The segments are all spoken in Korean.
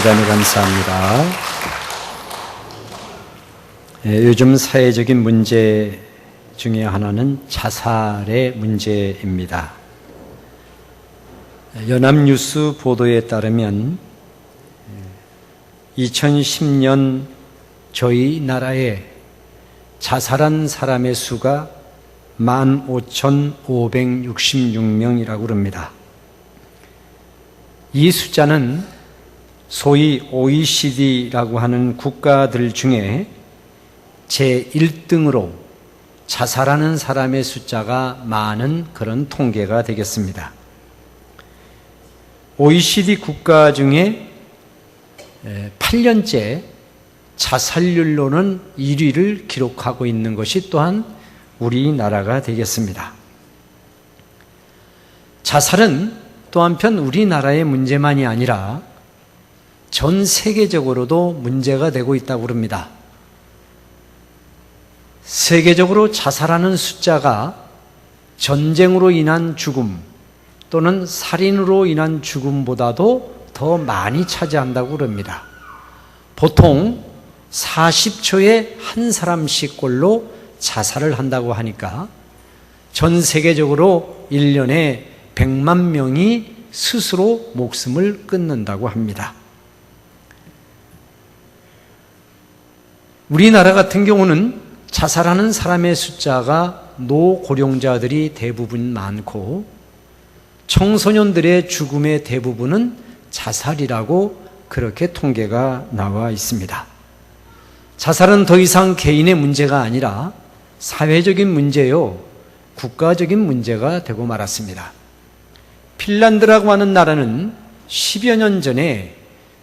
대단히 감사합니다. 요즘 사회적인 문제 중에 하나는 자살의 문제입니다. 연합뉴스 보도에 따르면 2010년 저희 나라에 자살한 사람의 수가 15,566명이라고 합니다. 이 숫자는 소위 OECD라고 하는 국가들 중에 제1등으로 자살하는 사람의 숫자가 많은 그런 통계가 되겠습니다. OECD 국가 중에 8년째 자살률로는 1위를 기록하고 있는 것이 또한 우리나라가 되겠습니다. 자살은 또 한편 우리나라의 문제만이 아니라 전 세계적으로도 문제가 되고 있다고 합니다. 세계적으로 자살하는 숫자가 전쟁으로 인한 죽음 또는 살인으로 인한 죽음보다도 더 많이 차지한다고 합니다. 보통 40초에 한 사람씩꼴로 자살을 한다고 하니까 전 세계적으로 1년에 100만 명이 스스로 목숨을 끊는다고 합니다. 우리나라 같은 경우는 자살하는 사람의 숫자가 노고령자들이 대부분 많고 청소년들의 죽음의 대부분은 자살이라고 그렇게 통계가 나와 있습니다. 자살은 더 이상 개인의 문제가 아니라 사회적인 문제요, 국가적인 문제가 되고 말았습니다. 핀란드라고 하는 나라는 10여 년 전에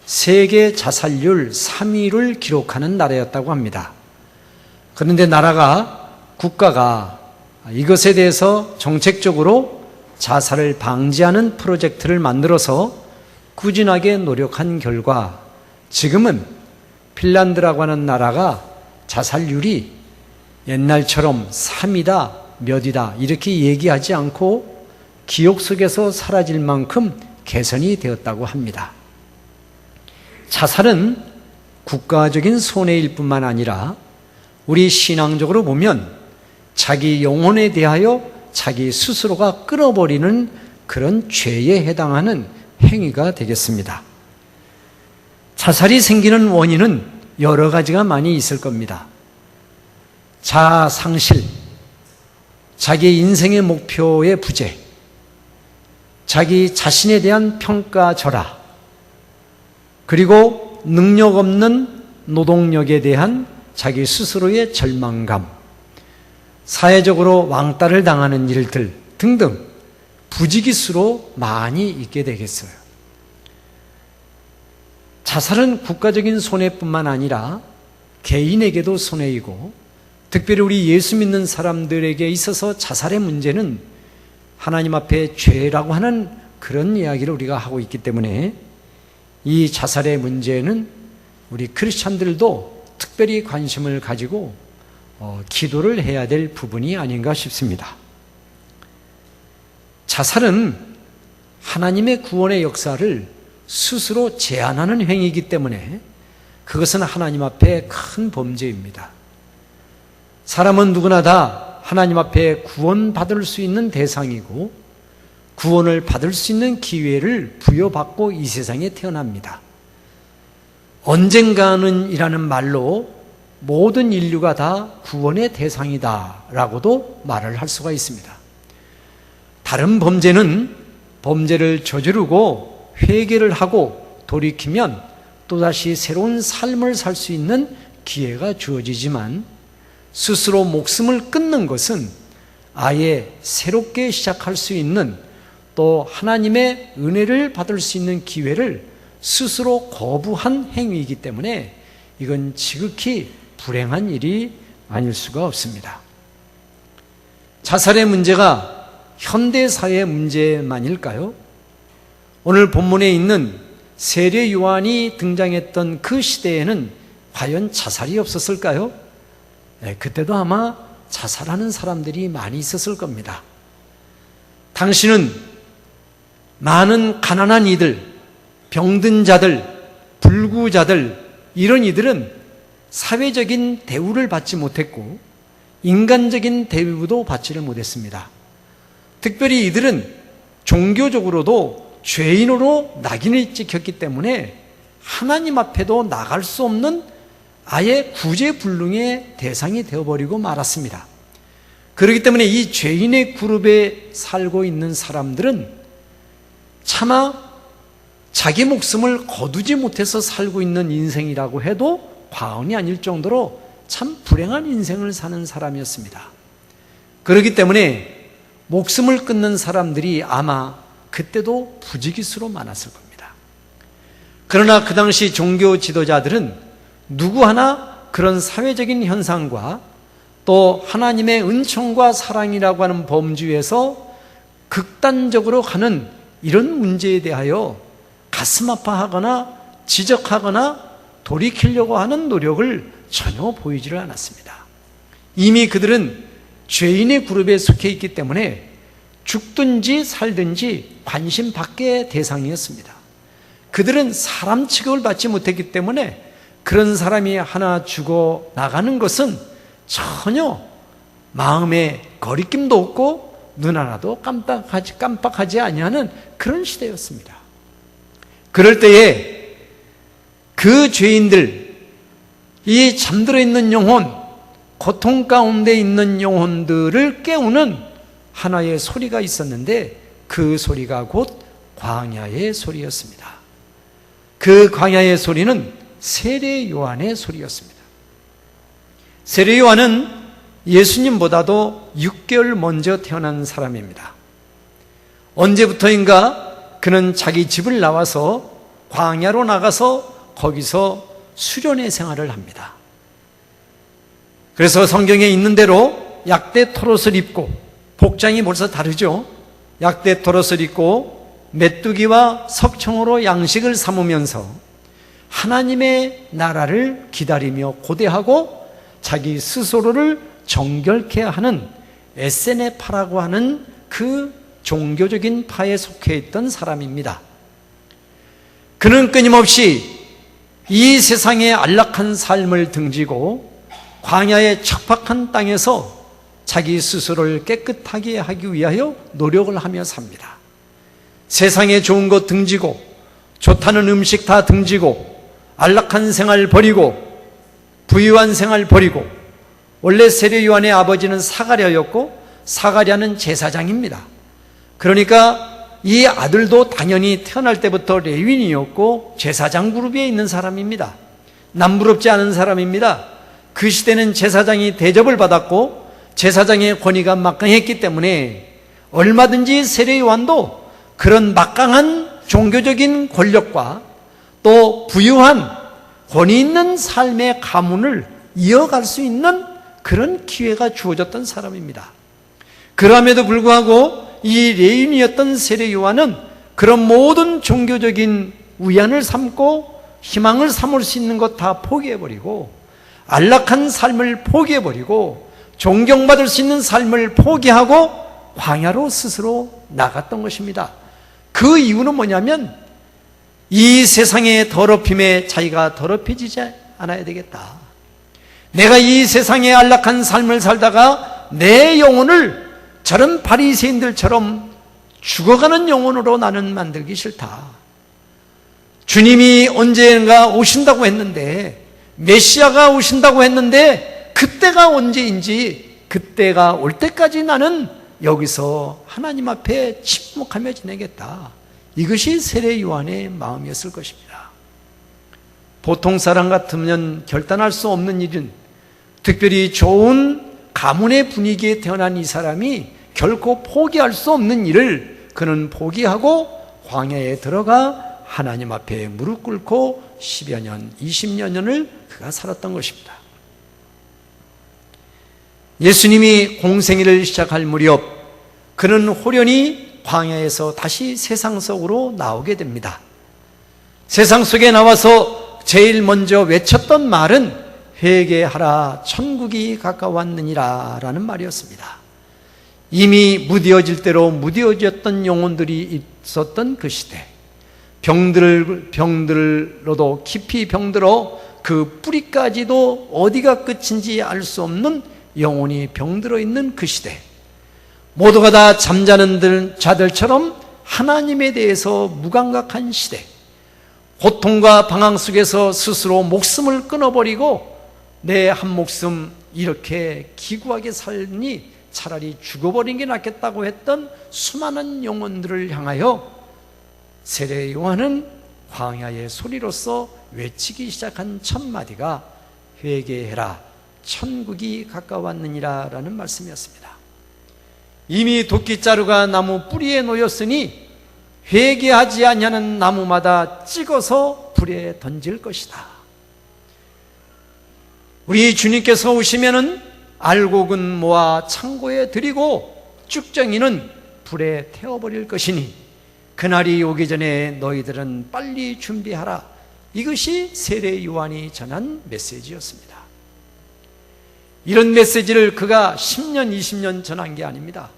세계 자살률 3위를 기록하는 나라였다고 합니다. 그런데 국가가 이것에 대해서 정책적으로 자살을 방지하는 프로젝트를 만들어서 꾸준하게 노력한 결과 지금은 핀란드라고 하는 나라가 자살률이 옛날처럼 3이다, 몇이다 이렇게 얘기하지 않고 기억 속에서 사라질 만큼 개선이 되었다고 합니다. 자살은 국가적인 손해일 뿐만 아니라 우리 신앙적으로 보면 자기 영혼에 대하여 자기 스스로가 끊어버리는 그런 죄에 해당하는 행위가 되겠습니다. 자살이 생기는 원인은 여러 가지가 많이 있을 겁니다. 자아 상실, 자기 인생의 목표의 부재, 자기 자신에 대한 평가절하, 그리고 능력 없는 노동력에 대한 자기 스스로의 절망감, 사회적으로 왕따를 당하는 일들 등등 부지기수로 많이 있게 되겠어요. 자살은 국가적인 손해뿐만 아니라 개인에게도 손해이고 특별히 우리 예수 믿는 사람들에게 있어서 자살의 문제는 하나님 앞에 죄라고 하는 그런 이야기를 우리가 하고 있기 때문에 이 자살의 문제는 우리 크리스찬들도 특별히 관심을 가지고 기도를 해야 될 부분이 아닌가 싶습니다. 자살은 하나님의 구원의 역사를 스스로 제한하는 행위이기 때문에 그것은 하나님 앞에 큰 범죄입니다. 사람은 누구나 다 하나님 앞에 구원받을 수 있는 대상이고 구원을 받을 수 있는 기회를 부여받고 이 세상에 태어납니다. 언젠가는 이라는 말로 모든 인류가 다 구원의 대상이다 라고도 말을 할 수가 있습니다. 다른 범죄는 범죄를 저지르고 회개를 하고 돌이키면 또다시 새로운 삶을 살 수 있는 기회가 주어지지만 스스로 목숨을 끊는 것은 아예 새롭게 시작할 수 있는 또 하나님의 은혜를 받을 수 있는 기회를 스스로 거부한 행위이기 때문에 이건 지극히 불행한 일이 아닐 수가 없습니다. 자살의 문제가 현대사회의 문제만일까요? 오늘 본문에 있는 세례 요한이 등장했던 그 시대에는 과연 자살이 없었을까요? 그때도 아마 자살하는 사람들이 많이 있었을 겁니다. 당신은 많은 가난한 이들, 병든 자들, 불구자들, 이런 이들은 사회적인 대우를 받지 못했고 인간적인 대우도 받지를 못했습니다. 특별히 이들은 종교적으로도 죄인으로 낙인을 찍혔기 때문에 하나님 앞에도 나갈 수 없는 아예 구제불능의 대상이 되어버리고 말았습니다. 그렇기 때문에 이 죄인의 그룹에 살고 있는 사람들은 차마 자기 목숨을 거두지 못해서 살고 있는 인생이라고 해도 과언이 아닐 정도로 참 불행한 인생을 사는 사람이었습니다. 그렇기 때문에 목숨을 끊는 사람들이 아마 그때도 부지기수로 많았을 겁니다. 그러나 그 당시 종교 지도자들은 누구 하나 그런 사회적인 현상과 또 하나님의 은총과 사랑이라고 하는 범주에서 극단적으로 가는 이런 문제에 대하여 가슴 아파하거나 지적하거나 돌이키려고 하는 노력을 전혀 보이지를 않았습니다. 이미 그들은 죄인의 그룹에 속해 있기 때문에 죽든지 살든지 관심 밖의 대상이었습니다. 그들은 사람 취급을 받지 못했기 때문에 그런 사람이 하나 죽어 나가는 것은 전혀 마음에 거리낌도 없고 눈 하나도 깜빡하지 아니하는 그런 시대였습니다. 그럴 때에 그 죄인들, 이 잠들어 있는 영혼, 고통 가운데 있는 영혼들을 깨우는 하나의 소리가 있었는데 그 소리가 곧 광야의 소리였습니다. 그 광야의 소리는 세례 요한의 소리였습니다. 세례 요한은 예수님보다도 6개월 먼저 태어난 사람입니다. 언제부터인가 그는 자기 집을 나와서 광야로 나가서 거기서 수련의 생활을 합니다. 그래서 성경에 있는 대로 약대 토롯을 입고, 복장이 벌써 다르죠. 약대 토롯을 입고 메뚜기와 석청으로 양식을 삼으면서 하나님의 나라를 기다리며 고대하고 자기 스스로를 정결케 하는 에세네파라고 하는 그 종교적인 파에 속해 있던 사람입니다. 그는 끊임없이 이 세상의 안락한 삶을 등지고 광야의 척박한 땅에서 자기 스스로를 깨끗하게 하기 위하여 노력을 하며 삽니다. 세상에 좋은 것 등지고 좋다는 음식 다 등지고 안락한 생활 버리고 부유한 생활 버리고, 원래 세례 요한의 아버지는 사가랴였고 사가랴는 제사장입니다. 그러니까 이 아들도 당연히 태어날 때부터 레위인이었고 제사장 그룹에 있는 사람입니다. 남부럽지 않은 사람입니다. 그 시대는 제사장이 대접을 받았고 제사장의 권위가 막강했기 때문에 얼마든지 세례 요한도 그런 막강한 종교적인 권력과 또 부유한 권위 있는 삶의 가문을 이어갈 수 있는 그런 기회가 주어졌던 사람입니다. 그럼에도 불구하고 이 레위인이었던 세례 요한은 그런 모든 종교적인 위안을 삼고 희망을 삼을 수 있는 것 다 포기해버리고 안락한 삶을 포기해버리고 존경받을 수 있는 삶을 포기하고 광야로 스스로 나갔던 것입니다. 그 이유는 뭐냐면 이 세상의 더럽힘에 자기가 더럽혀지지 않아야 되겠다. 내가 이 세상의 안락한 삶을 살다가 내 영혼을 저런 바리새인들처럼 죽어가는 영혼으로 나는 만들기 싫다. 주님이 언젠가 오신다고 했는데, 메시아가 오신다고 했는데 그때가 언제인지, 그때가 올 때까지 나는 여기서 하나님 앞에 침묵하며 지내겠다. 이것이 세례 요한의 마음이었을 것입니다. 보통 사람 같으면 결단할 수 없는 일은, 특별히 좋은 가문의 분위기에 태어난 이 사람이 결코 포기할 수 없는 일을 그는 포기하고 광야에 들어가 하나님 앞에 무릎 꿇고 10여 년, 20여 년을 그가 살았던 것입니다. 예수님이 공생애를 시작할 무렵 그는 호련히 광야에서 다시 세상 속으로 나오게 됩니다. 세상 속에 나와서 제일 먼저 외쳤던 말은 회개하라 천국이 가까웠느니라 라는 말이었습니다. 이미 무뎌질 대로 무뎌졌던 영혼들이 있었던 그 시대, 병들로도 깊이 병들어 그 뿌리까지도 어디가 끝인지 알 수 없는 영혼이 병들어 있는 그 시대, 모두가 다 잠자는 자들처럼 하나님에 대해서 무감각한 시대, 고통과 방황 속에서 스스로 목숨을 끊어버리고 내 한 목숨 이렇게 기구하게 살니 차라리 죽어버리는 게 낫겠다고 했던 수많은 영혼들을 향하여 세례 요한은 광야의 소리로서 외치기 시작한 첫 마디가 회개해라, 천국이 가까웠느니라 라는 말씀이었습니다. 이미 도끼자루가 나무 뿌리에 놓였으니 회개하지 아니하는 나무마다 찍어서 불에 던질 것이다. 우리 주님께서 오시면은 알곡은 모아 창고에 들이고 쭉정이는 불에 태워버릴 것이니 그날이 오기 전에 너희들은 빨리 준비하라. 이것이 세례 요한이 전한 메시지였습니다. 이런 메시지를 그가 10년, 20년 전한 게 아닙니다.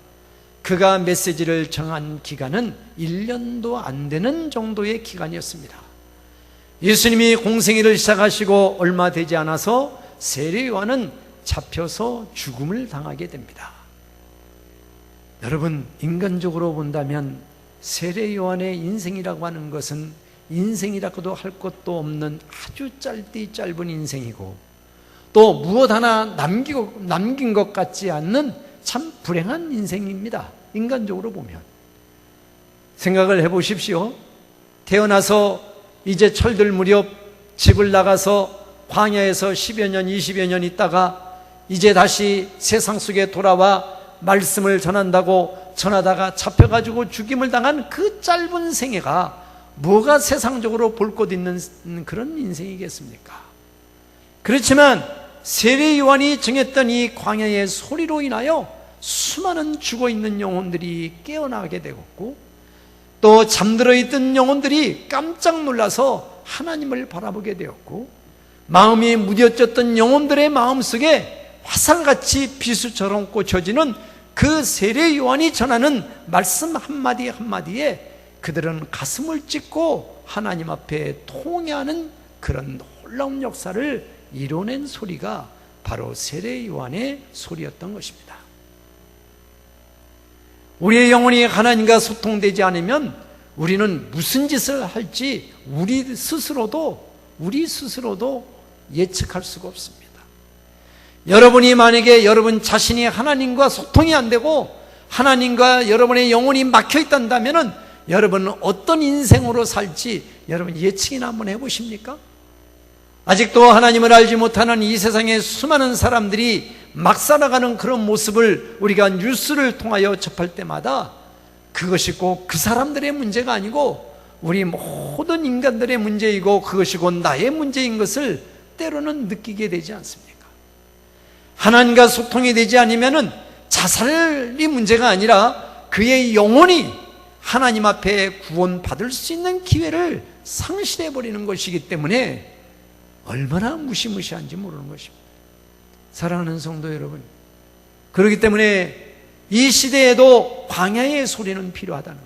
그가 메시지를 정한 기간은 1년도 안 되는 정도의 기간이었습니다. 예수님이 공생애를 시작하시고 얼마 되지 않아서 세례 요한은 잡혀서 죽음을 당하게 됩니다. 여러분, 인간적으로 본다면 세례 요한의 인생이라고 하는 것은 인생이라고도 할 것도 없는 아주 짧은 인생이고, 또 무엇 하나 남긴 것 같지 않는 참 불행한 인생입니다. 인간적으로 보면. 생각을 해보십시오. 태어나서 이제 철들 무렵 집을 나가서 광야에서 10여 년, 20여 년 있다가 이제 다시 세상 속에 돌아와 말씀을 전하다가 잡혀가지고 죽임을 당한 그 짧은 생애가 뭐가 세상적으로 볼 것 있는 그런 인생이겠습니까? 그렇지만 세례 요한이 정했던 이 광야의 소리로 인하여 수많은 죽어있는 영혼들이 깨어나게 되었고, 또 잠들어 있던 영혼들이 깜짝 놀라서 하나님을 바라보게 되었고, 마음이 무뎌졌던 영혼들의 마음속에 화살같이 비수처럼 꽂혀지는 그 세례 요한이 전하는 말씀 한마디 한마디에 그들은 가슴을 찢고 하나님 앞에 통회하는 그런 놀라운 역사를 이뤄낸 소리가 바로 세례 요한의 소리였던 것입니다. 우리의 영혼이 하나님과 소통되지 않으면 우리는 무슨 짓을 할지 우리 스스로도 예측할 수가 없습니다. 여러분이 만약에 여러분 자신이 하나님과 소통이 안 되고 하나님과 여러분의 영혼이 막혀 있단다면 여러분은 어떤 인생으로 살지 여러분 예측이나 한번 해보십니까? 아직도 하나님을 알지 못하는 이 세상의 수많은 사람들이 막 살아가는 그런 모습을 우리가 뉴스를 통하여 접할 때마다 그것이 꼭 그 사람들의 문제가 아니고 우리 모든 인간들의 문제이고 그것이 곧 나의 문제인 것을 때로는 느끼게 되지 않습니까? 하나님과 소통이 되지 않으면 자살이 문제가 아니라 그의 영혼이 하나님 앞에 구원받을 수 있는 기회를 상실해버리는 것이기 때문에 얼마나 무시무시한지 모르는 것입니다. 사랑하는 성도 여러분, 그렇기 때문에 이 시대에도 광야의 소리는 필요하다는 것.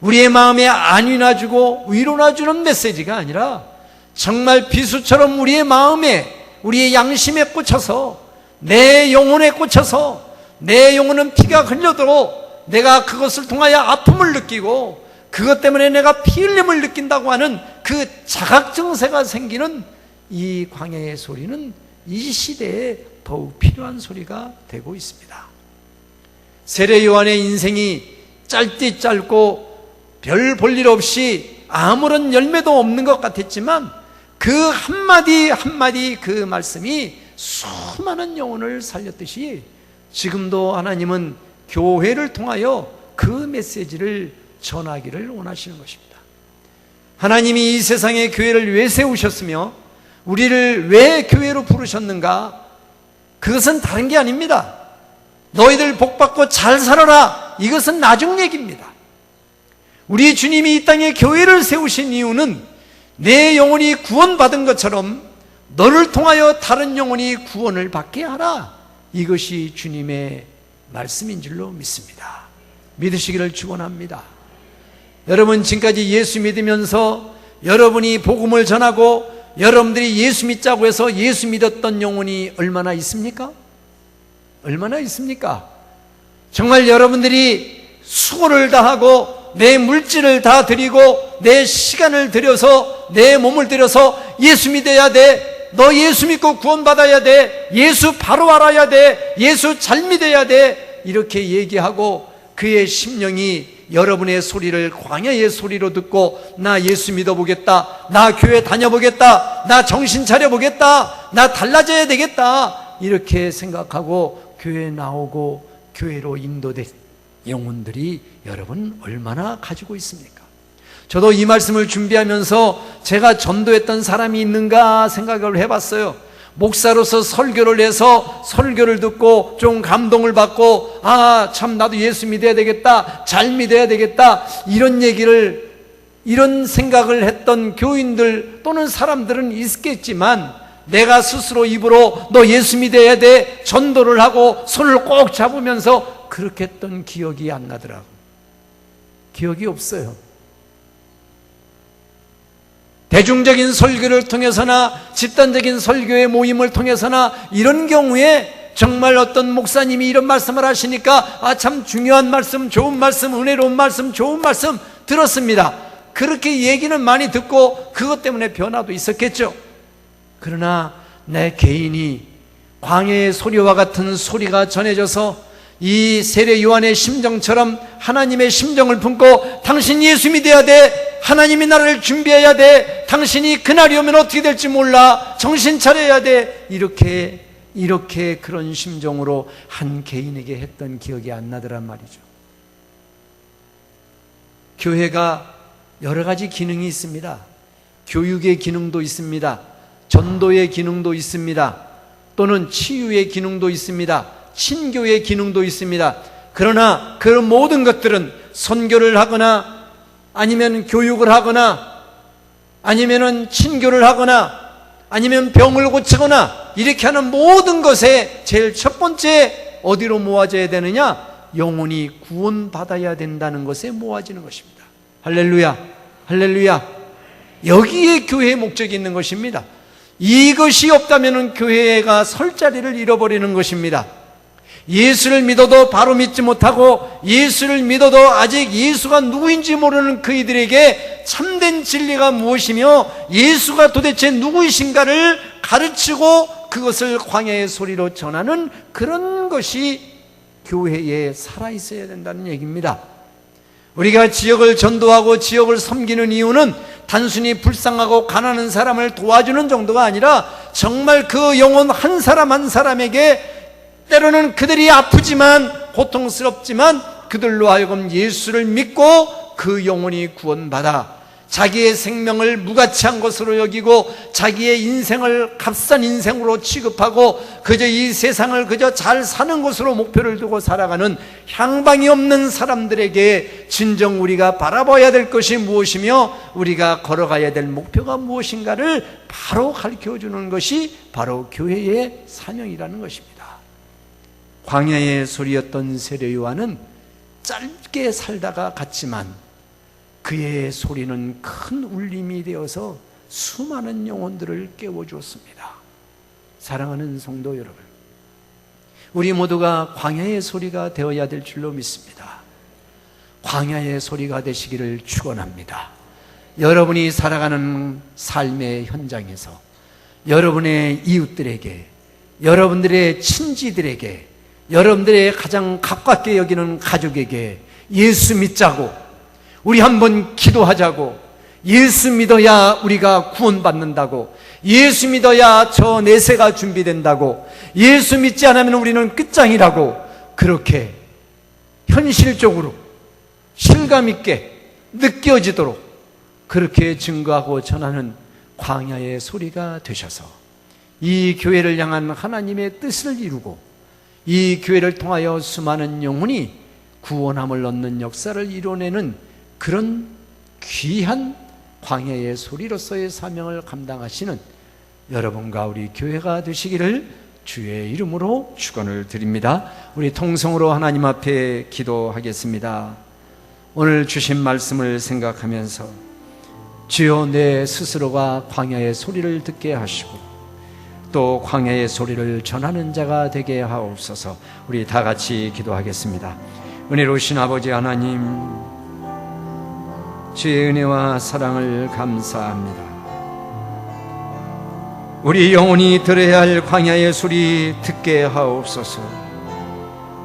우리의 마음에 안위나 주고 위로나 주는 메시지가 아니라 정말 비수처럼 우리의 마음에 우리의 양심에 꽂혀서 내 영혼에 꽂혀서 내 영혼은 피가 흘려도 내가 그것을 통하여 아픔을 느끼고 그것 때문에 내가 피 흘림을 느낀다고 하는 그 자각증세가 생기는 이 광야의 소리는 이 시대에 더욱 필요한 소리가 되고 있습니다. 세례 요한의 인생이 짧디 짧고 별 볼 일 없이 아무런 열매도 없는 것 같았지만 그 한마디 한마디 그 말씀이 수많은 영혼을 살렸듯이 지금도 하나님은 교회를 통하여 그 메시지를 전하기를 원하시는 것입니다. 하나님이 이 세상에 교회를 왜 세우셨으며 우리를 왜 교회로 부르셨는가? 그것은 다른 게 아닙니다. 너희들 복받고 잘 살아라, 이것은 나중 얘기입니다. 우리 주님이 이 땅에 교회를 세우신 이유는 내 영혼이 구원받은 것처럼 너를 통하여 다른 영혼이 구원을 받게 하라, 이것이 주님의 말씀인 줄로 믿습니다. 믿으시기를 축원합니다. 여러분 지금까지 예수 믿으면서 여러분이 복음을 전하고 여러분들이 예수 믿자고 해서 예수 믿었던 영혼이 얼마나 있습니까? 얼마나 있습니까? 정말 여러분들이 수고를 다하고 내 물질을 다 드리고 내 시간을 들여서 내 몸을 들여서 예수 믿어야 돼, 너 예수 믿고 구원받아야 돼, 예수 바로 알아야 돼, 예수 잘 믿어야 돼, 이렇게 얘기하고 그의 심령이 여러분의 소리를 광야의 소리로 듣고 나 예수 믿어보겠다, 나 교회 다녀보겠다, 나 정신 차려보겠다, 나 달라져야 되겠다, 이렇게 생각하고 교회에 나오고 교회로 인도된 영혼들이 여러분 얼마나 가지고 있습니까? 저도 이 말씀을 준비하면서 제가 전도했던 사람이 있는가 생각을 해봤어요. 목사로서 설교를 해서 설교를 듣고 좀 감동을 받고 참 나도 예수 믿어야 되겠다, 잘 믿어야 되겠다, 이런 생각을 했던 교인들 또는 사람들은 있겠지만 내가 스스로 입으로 너 예수 믿어야 돼 전도를 하고 손을 꼭 잡으면서 그렇게 했던 기억이 안 나더라고. 기억이 없어요. 대중적인 설교를 통해서나 집단적인 설교의 모임을 통해서나 이런 경우에 정말 어떤 목사님이 이런 말씀을 하시니까 참 중요한 말씀, 좋은 말씀, 은혜로운 말씀, 좋은 말씀 들었습니다. 그렇게 얘기는 많이 듣고 그것 때문에 변화도 있었겠죠. 그러나 내 개인이 광야의 소리와 같은 소리가 전해져서 이 세례 요한의 심정처럼 하나님의 심정을 품고 당신 예수 믿어야 돼, 하나님이 나를 준비해야 돼, 당신이 그날이 오면 어떻게 될지 몰라, 정신 차려야 돼, 이렇게 그런 심정으로 한 개인에게 했던 기억이 안 나더란 말이죠. 교회가 여러 가지 기능이 있습니다. 교육의 기능도 있습니다. 전도의 기능도 있습니다. 또는 치유의 기능도 있습니다. 친교의 기능도 있습니다. 그러나 그 모든 것들은 선교를 하거나 아니면 교육을 하거나 아니면 친교를 하거나 아니면 병을 고치거나 이렇게 하는 모든 것에 제일 첫 번째 어디로 모아져야 되느냐? 영혼이 구원받아야 된다는 것에 모아지는 것입니다. 할렐루야, 할렐루야. 여기에 교회의 목적이 있는 것입니다. 이것이 없다면 교회가 설 자리를 잃어버리는 것입니다. 예수를 믿어도 바로 믿지 못하고 예수를 믿어도 아직 예수가 누구인지 모르는 그이들에게 참된 진리가 무엇이며 예수가 도대체 누구이신가를 가르치고 그것을 광야의 소리로 전하는 그런 것이 교회에 살아있어야 된다는 얘기입니다. 우리가 지역을 전도하고 지역을 섬기는 이유는 단순히 불쌍하고 가난한 사람을 도와주는 정도가 아니라 정말 그 영혼 한 사람 한 사람에게 때로는 그들이 아프지만 고통스럽지만 그들로 하여금 예수를 믿고 그 영혼이 구원받아 자기의 생명을 무가치한 것으로 여기고 자기의 인생을 값싼 인생으로 취급하고 그저 이 세상을 그저 잘 사는 것으로 목표를 두고 살아가는 향방이 없는 사람들에게 진정 우리가 바라봐야 될 것이 무엇이며 우리가 걸어가야 될 목표가 무엇인가를 바로 가르쳐주는 것이 바로 교회의 사명이라는 것입니다. 광야의 소리였던 세례 요한은 짧게 살다가 갔지만 그의 소리는 큰 울림이 되어서 수많은 영혼들을 깨워주었습니다. 사랑하는 성도 여러분, 우리 모두가 광야의 소리가 되어야 될 줄로 믿습니다. 광야의 소리가 되시기를 축원합니다. 여러분이 살아가는 삶의 현장에서 여러분의 이웃들에게, 여러분들의 친지들에게, 여러분들의 가장 가깝게 여기는 가족에게 예수 믿자고, 우리 한번 기도하자고, 예수 믿어야 우리가 구원받는다고, 예수 믿어야 저 내세가 준비된다고, 예수 믿지 않으면 우리는 끝장이라고, 그렇게 현실적으로 실감 있게 느껴지도록 그렇게 증거하고 전하는 광야의 소리가 되셔서 이 교회를 향한 하나님의 뜻을 이루고 이 교회를 통하여 수많은 영혼이 구원함을 얻는 역사를 이뤄내는 그런 귀한 광야의 소리로서의 사명을 감당하시는 여러분과 우리 교회가 되시기를 주의 이름으로 축원을 드립니다. 우리 통성으로 하나님 앞에 기도하겠습니다. 오늘 주신 말씀을 생각하면서 주여 내 스스로가 광야의 소리를 듣게 하시고 또 광야의 소리를 전하는 자가 되게 하옵소서. 우리 다 같이 기도하겠습니다. 은혜로우신 아버지 하나님, 주의 은혜와 사랑을 감사합니다. 우리 영혼이 들어야 할 광야의 소리 듣게 하옵소서.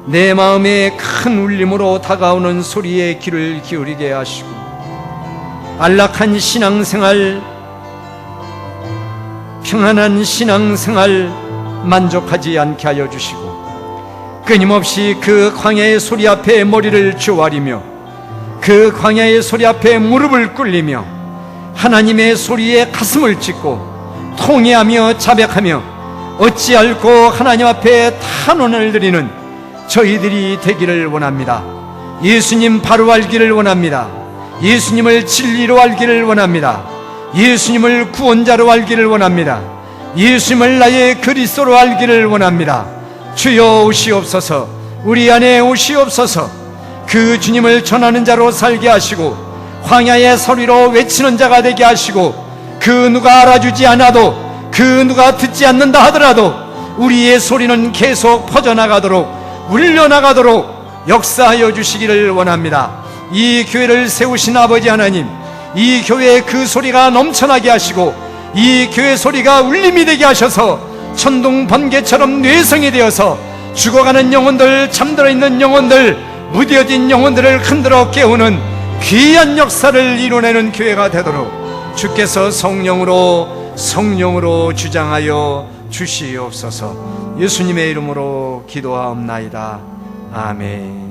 내 마음에 큰 울림으로 다가오는 소리에 귀를 기울이게 하시고 안락한 신앙생활, 평안한 신앙생활 만족하지 않게 하여 주시고 끊임없이 그 광야의 소리 앞에 머리를 조아리며 그 광야의 소리 앞에 무릎을 꿇리며 하나님의 소리에 가슴을 찢고 통회하며 자백하며 어찌 알고 하나님 앞에 탄원을 드리는 저희들이 되기를 원합니다. 예수님 바로 알기를 원합니다. 예수님을 진리로 알기를 원합니다. 예수님을 구원자로 알기를 원합니다. 예수님을 나의 그리스도로 알기를 원합니다. 주여 오시옵소서. 우리 안에 오시옵소서. 그 주님을 전하는 자로 살게 하시고 광야의 소리로 외치는 자가 되게 하시고 그 누가 알아주지 않아도 그 누가 듣지 않는다 하더라도 우리의 소리는 계속 퍼져나가도록 울려나가도록 역사하여 주시기를 원합니다. 이 교회를 세우신 아버지 하나님, 이 교회에 그 소리가 넘쳐나게 하시고 이 교회 소리가 울림이 되게 하셔서 천둥 번개처럼 뇌성이 되어서 죽어가는 영혼들, 잠들어 있는 영혼들, 무뎌진 영혼들을 흔들어 깨우는 귀한 역사를 이뤄내는 교회가 되도록 주께서 성령으로 주장하여 주시옵소서. 예수님의 이름으로 기도하옵나이다. 아멘.